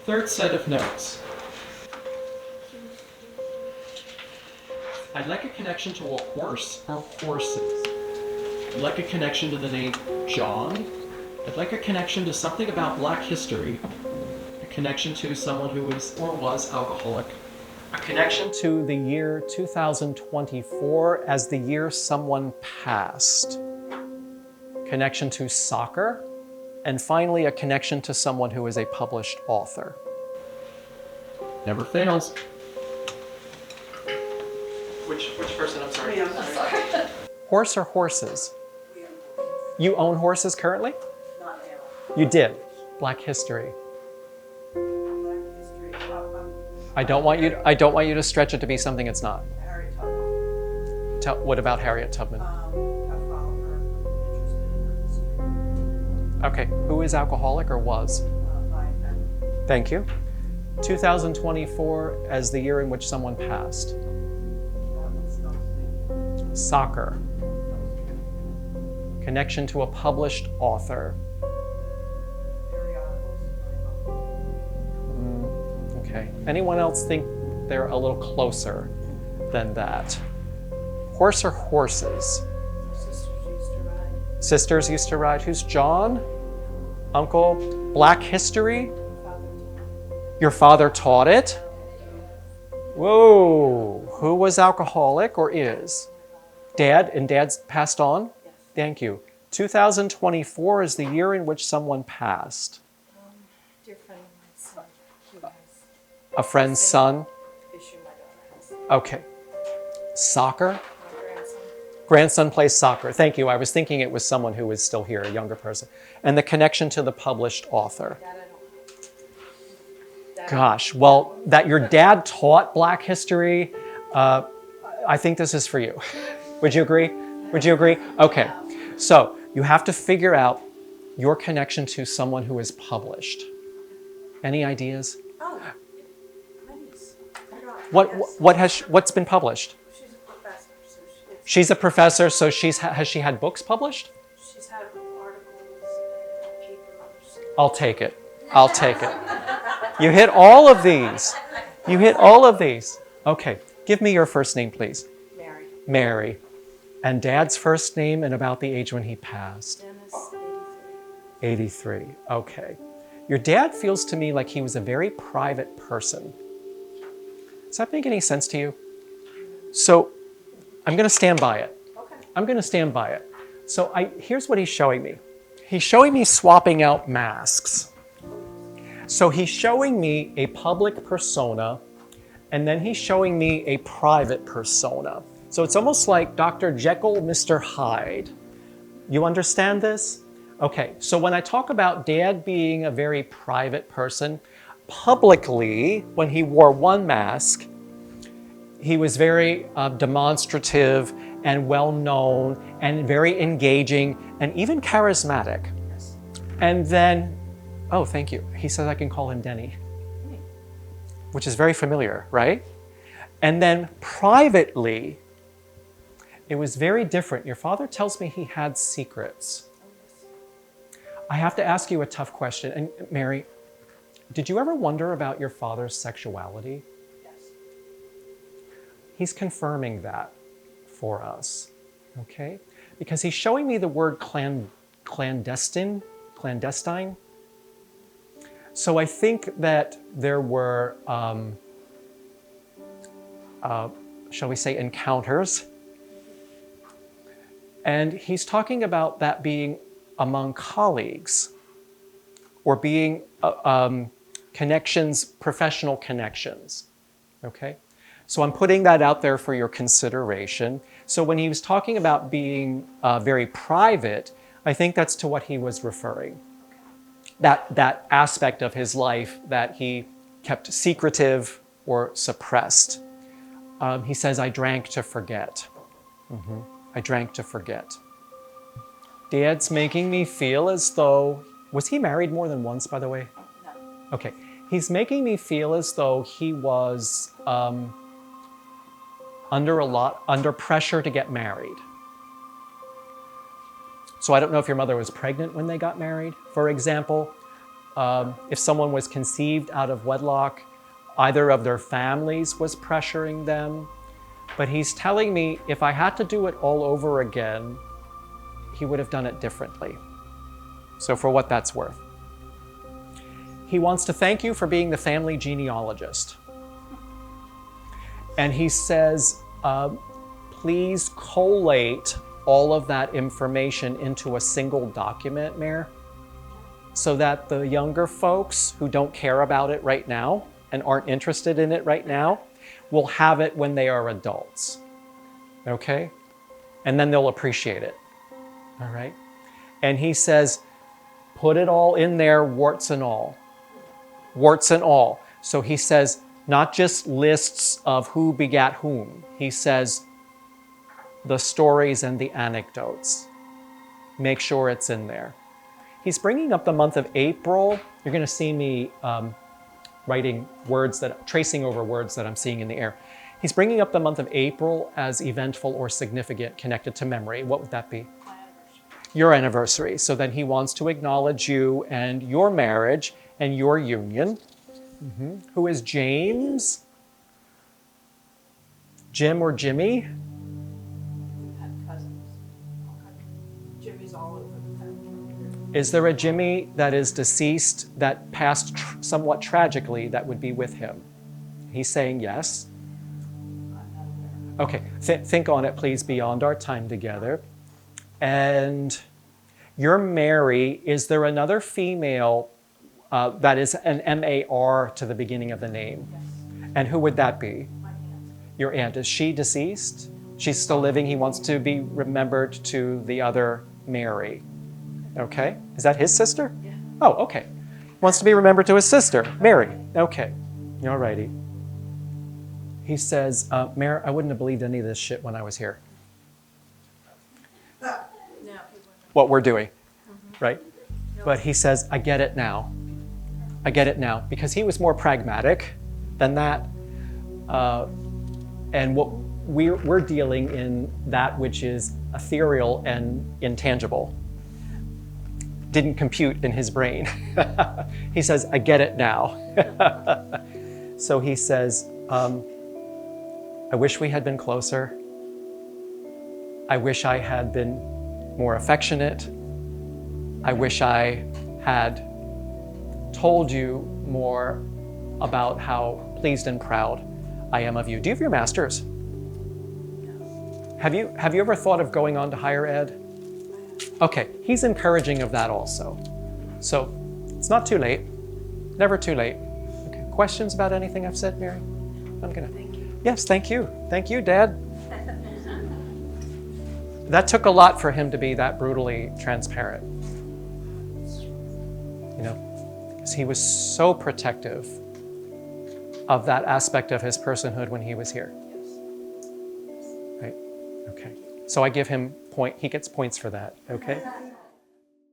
Third set of notes. I'd like a connection to a horse or horses. I'd like a connection to the name John. I'd like a connection to something about Black history. A connection to someone who is or was alcoholic. A connection to the year 2024 as the year someone passed. Connection to soccer. And finally, a connection to someone who is a published author. Never fails. Which person? I'm sorry. I'm sorry. Horse or horses? You own horses currently? Not now. You did. Black history. Black history. I don't want you to stretch it to be something it's not. Harriet Tubman. What about Harriet Tubman? I follow her. I'm interested in her history. Okay, who is alcoholic or was? My family. Thank you. 2024 as the year in which someone passed. That was something. Soccer. Connection to a published author. Periodicals. Okay. Anyone else think they're a little closer than that? Horse or horses? Sisters used to ride. Sisters used to ride. Who's John? Uncle? Black history? Your father taught it? Whoa. Who was alcoholic or is? Dad? And Dad's passed on? Yes. Thank you. 2024 is the year in which someone passed. Dear friend of my son. He has A friend's son? issue my daughter has. Okay. Soccer? My grandson. Grandson plays soccer. Thank you. I was thinking it was someone who is still here, a younger person. And the connection to the published author. That I don't know. That Gosh, well, that your dad taught Black history, I think this is for you. Would you agree? Would you agree? Okay. So you have to figure out your connection to someone who is published. Any ideas? Oh, my niece. Yes. What's been published? She's a professor, so She's a professor, so has she had books published? she's had articles, papers. I'll take it. I'll take it. You hit all of these. You hit all of these. Okay. Give me your first name, please. Mary. Mary. And Dad's first name and about the age when he passed. Dennis, 83. Okay. Your dad feels to me like he was a very private person. Does that make any sense to you? So I'm going to stand by it. Okay. I'm going to stand by it. So here's what he's showing me. He's showing me swapping out masks. So he's showing me a public persona, and then he's showing me a private persona. So it's almost like Dr. Jekyll, Mr. Hyde. You understand this? Okay, so when I talk about Dad being a very private person, publicly, when he wore one mask, he was very demonstrative and well-known and very engaging and even charismatic. Yes. And then, oh, thank you. He says I can call him Denny, which is very familiar, right? And then privately, it was very different. Your father tells me he had secrets. I have to ask you a tough question. And Mary, did you ever wonder about your father's sexuality? Yes. He's confirming that for us, okay? Because he's showing me the word clandestine. So I think that there were, shall we say, encounters. And he's talking about that being among colleagues or being connections, professional connections, okay? So I'm putting that out there for your consideration. So when he was talking about being very private, I think that's to what he was referring. That aspect of his life that he kept secretive or suppressed. He says, I drank to forget. I drank to forget. Dad's making me feel as though, was he married more than once, by the way? No. Okay. He's making me feel as though he was under pressure to get married. So I don't know if your mother was pregnant when they got married, for example. if someone was conceived out of wedlock, either of their families was pressuring them. But he's telling me if I had to do it all over again, he would have done it differently. So for what that's worth. He wants to thank you for being the family genealogist. And he says, please collate all of that information into a single document, Mayor, so that the younger folks who don't care about it right now and aren't interested in it right now will have it when they are adults, okay? And then they'll appreciate it, all right? And he says, put it all in there, warts and all. Warts and all. So he says, not just lists of who begat whom. He says, the stories and the anecdotes. Make sure it's in there. He's bringing up the month of April. You're going to see me writing words tracing over words that I'm seeing in the air. He's bringing up the month of April as eventful or significant, connected to memory. What would that be? My anniversary. Your anniversary. So then he wants to acknowledge you and your marriage and your union. Who is James? Jim or Jimmy? We had cousins. Jimmy's all over the family. Is there a Jimmy that is deceased that passed somewhat tragically that would be with him? He's saying yes. I'm not aware. Okay, think on it, please, beyond our time together. And you're Mary. Is there another female that is an M-A-R to the beginning of the name? Yes. And who would that be? My aunt. Your aunt. Is she deceased? She's still living. He wants to be remembered to the other Mary. Okay. Is that his sister? Yeah. Oh, okay. Wants to be remembered to his sister, Mary. Okay. All righty. He says, Mary, I wouldn't have believed any of this shit when I was here. No, he wouldn't. What we're doing, right? But he says, I get it now. I get it now. Because he was more pragmatic than that. And what we're dealing in that which is ethereal and intangible. Didn't compute in his brain. He says, I get it now. So he says, I wish we had been closer. I wish I had been more affectionate. I wish I had told you more about how pleased and proud I am of you. Do you have your master's? No. Have you ever thought of going on to higher ed? Okay, he's encouraging of that also. So it's not too late. Never too late. Okay. Questions about anything I've said, Mary? Thank you. Yes, thank you. Thank you, Dad. That took a lot for him to be that brutally transparent. You know, because he was so protective of that aspect of his personhood when he was here. Yes. Right? Okay. So I give him he gets points for that, okay?